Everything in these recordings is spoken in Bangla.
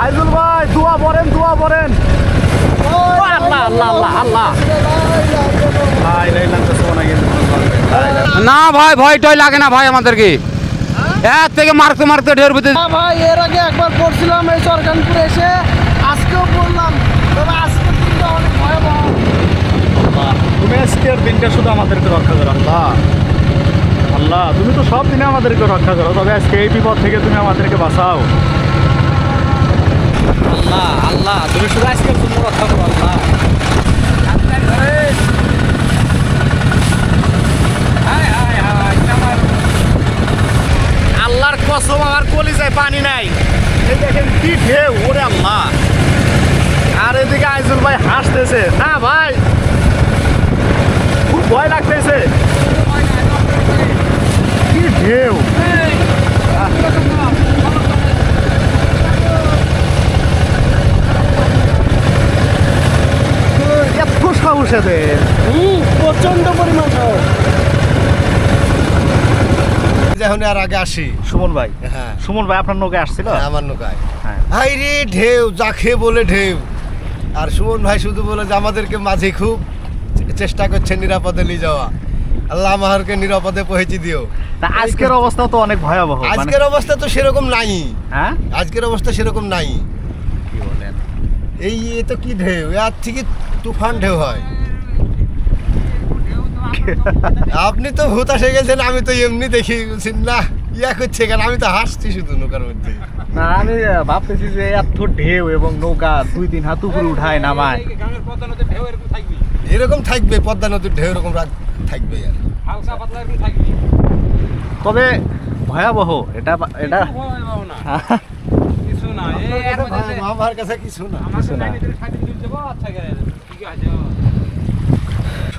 আইজুল ভাই দোয়া পড়েন আল্লাহ আল্লাহ আল্লাহ আল্লাহ না ভাই ভয়টাই লাগে না ভাই আমাদেরকে এক থেকে মারতে মারতে ঢের ভিতরে ভাই এর আগে একবার পড়ছিলাম এই সরকারপুরে এসে, আজকেও পড়লাম, তবে আজকের দিনটা অনেক ভয়াবহ। তুমি আজকের দিনটা শুধু আমাদেরকে রক্ষা করো আল্লাহ আল্লাহ, তুমি তো সব দিনে আমাদেরকে রক্ষা করো, তবে আজকে এই বিপদ থেকে তুমি আমাদেরকে বাঁচাও আল্লাহ আল্লাহ, তুমি শুধু আজকের জন্য রক্ষা করো আল্লাহ। আল্লাহর কসম আমার কলিজায় পানি নাই। এই দেখেন কি ঢেউ, ওরে আল্লাহ। আর এদিকে আইজুল ভাই হাসতেছে। না ভাই খুব ভয় লাগতেছে, কি ঢেউ। এত সাহস এদের, প্রচন্ড পরিমাণ সাহস। যখন আর আগে আসি সুমন ভাই, হ্যাঁ সুমন ভাই আপনার নৌকায় আসছিল? আমার নৌকায় হ্যাঁ। ভাই রে ঢেউ, যাকে বলে ঢেউ। আর সুমন ভাই শুধু বলে যে আমাদেরকে মাঝে খুব চেষ্টা করছে নিরাপদে নিয়ে যাওয়া। আল্লাহ আমাদেরকে নিরাপদে পৌঁছে দিও। তা আজকের অবস্থা তো অনেক ভয়াবহ। আজকের অবস্থা তো সেরকম নাই। হ্যাঁ, আজকের অবস্থা সেরকম নাই। কি বলেন? এই এ তো কি ঢেউ, এর থেকে তুফান ঢেউ হয়। আপনি তো ভূত এসে গেছেন, আমি তো এমনি দেখি বলছি না ইয়া করছে কেন, আমি তো হাসছি শুধু নৌকার মধ্যে। না আমি ভাবতেছি যে এত ঢেউ এবং নৌকা 2-3 হাত উপরে উঠায় নামায়, এরকম থাকবে, পদ্মা নদীর ঢেউ এরকম থাকবে। আর তবে ভয়াবহ এটা এটা আমার কাছে কিছু না।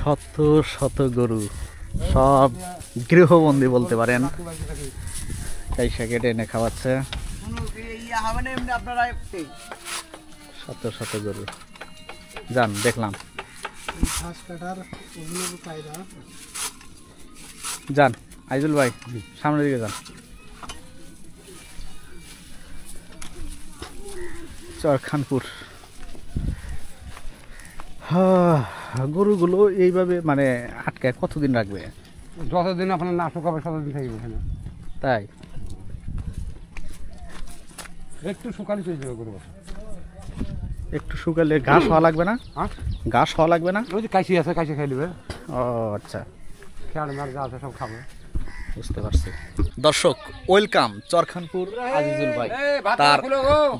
শত শত গরু সব গৃহবন্দী বলতে পারেন, পয়সা কেটে এনে খাওয়াচ্ছে। শত শত গরু যান দেখলাম, যান আইজুল ভাই সামনের দিকে যান। চরখানপুর গরুগুলো এইভাবে মানে আটকায় কতদিন রাখবে? যতদিন আপনার না শুকাবে ততদিন থাকবে এখানে। তাই একটু শুকালে চলে যাবে গরু। একটু শুকালে ঘাস হওয়া লাগবে না? হ্যাঁ, ঘাস হওয়া লাগবে না? ওই যে কাশি আছে, কাশি খাই নেবে। ও আচ্ছা, খেয়াল মার যা আছে সব খাবে। বুঝতে পারছি। দর্শক ওয়েলকাম চরখানপুর আজিজুল ভাই, তার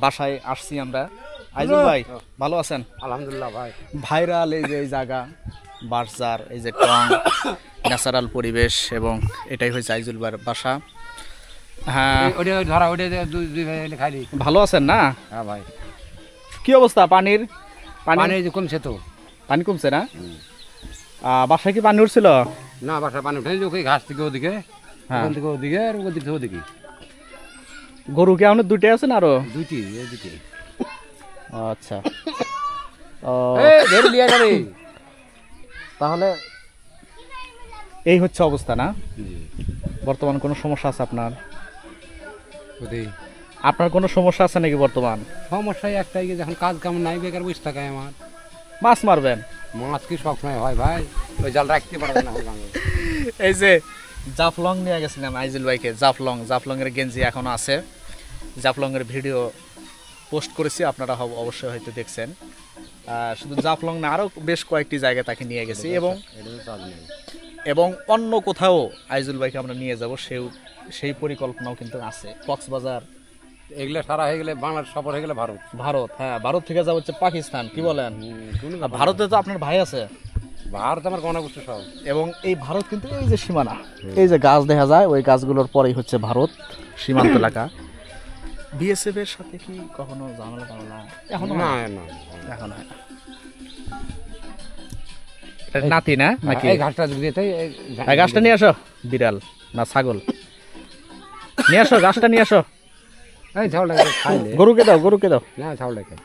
বাসায় আসছি আমরা। আজিজুল ভাই ভালো আছেন? আলহামদুলিল্লাহ ভাই। ভাইরাল এই যে এই জায়গা বারজার, এই যে টং ন্যাচারাল পরিবেশ, এবং এটাই হয়েছে আজিজুল ভাইয়ের বাসা। হ্যাঁ, ওটা ধরা, ওটা দুই ভাই এলে খাইলি। ভালো আছেন না? হ্যাঁ ভাই। কি অবস্থা পানির? পানি যে কমছে তো। পানি কমছে না? বাসায় কি পানি উঠছিল? না, বাসায় পানি উঠেনি, ওই ঘাস থেকে ওদিকে, ওখান থেকে ওদিকে, আর ওদিক থেকে ওদিকে। গরু কি আমাদের দুইটাই আছে না আরো? দুইটি এদিকে। আচ্ছা, তাহলে এই হচ্ছে অবস্থা না? বর্তমান কোনো সমস্যা আছে আপনার? আপনার কোনো সমস্যা আছে নাকি বর্তমান? সমস্যাই একটাই, যখন কাজ কাম নাই, বেকার বসে থাকায় আমার। মাছ মারবেন? মাছ কি সবসময় হয় ভাই? ওই জাল রাখতে পারবে না। এই যে জাফলং নিয়ে গেছিলাম আইজুল ভাইকে, জাফলং এর গেঞ্জি এখনো আছে। জাফলং এর ভিডিও পোস্ট করেছি, আপনারা অবশ্যই হয়তো দেখছেন। শুধু জাফলং না, আরও বেশ কয়েকটি জায়গায় তাকে নিয়ে গেছি, এবং অন্য কোথাও আইজুল ভাইকে আমরা নিয়ে যাব, সেই পরিকল্পনাও কিন্তু আছে। কক্সবাজার এগুলো সারা হয়ে গেলে, বাংলাদেশ সফর হয়ে গেলে ভারত, হ্যাঁ ভারত থেকে যাব হচ্ছে পাকিস্তান। কি বলেন? ভারতে তো আপনার ভাই আছে। ভারত আমার গণা বস্তু সব, এবং এই ভারত কিন্তু এই যে সীমানা, এই যে গাছ দেখা যায়, ওই গাছগুলোর পরেই হচ্ছে ভারত সীমান্ত এলাকা। বিএসএফ এর সাথে কি কখনো ঝামেলা? এখন না, এখন নাতি না নাকি? এই ঘাসটা দিতে, এই গাছটা নিয়ে আসো। বিড়াল না ছাগল নিয়ে আসো, গাছটা নিয়ে আসো। এই ঝাউটা খাইলে গরুকে দাও না, ঝাউটা খাই।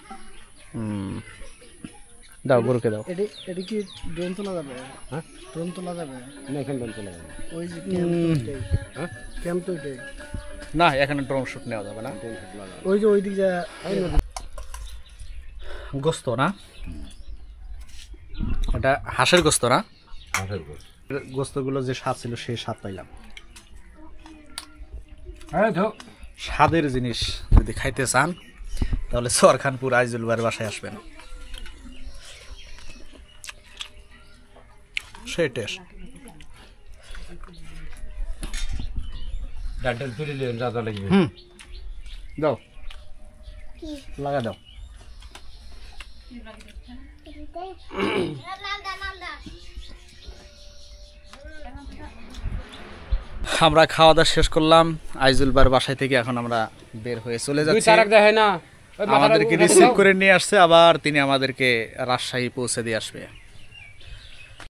দাও গরুকে দাও। এটা কি ড্রোন তোলা যাবে? হ্যাঁ, ড্রোন তোলা যাবে না, এখানে ড্রোন তোলা যাবে। ওই যে ক্যাম্প তো এটাই। না, এখানে ড্রোন শুট নেওয়া যাবে না। ওই যে ওই দিক যায় গোস্ত না, এটা হাঁসের গোস্ত না? হাঁসের গোস্ত। গোস্তগুলো যে স্বাদ ছিল সেই স্বাদ পাইলাম। এই তো স্বাদের জিনিস যদি খাইতে চান তাহলে সরখানপুর আইজুল ভাইয়ের বাসায় আসবেন, সেই টেস্ট। ডালটা তুলে নিলেন, যা যা লাগবে। দাও, লাগা দাও। আমরা খাওয়া দাওয়া শেষ করলাম আইজুল ভাইয়ের বাসায় থেকে। এখন আমরা বের হয়ে চলে দুই যাচ্ছি। তারাক দেখে না, ওই মাথাটা আমাদেরকে উঠে রিসিভ দাও। করে নিয়ে আসছে, আবার তিনি আমাদেরকে রাজশাহী পৌঁছে দিয়ে আসবে।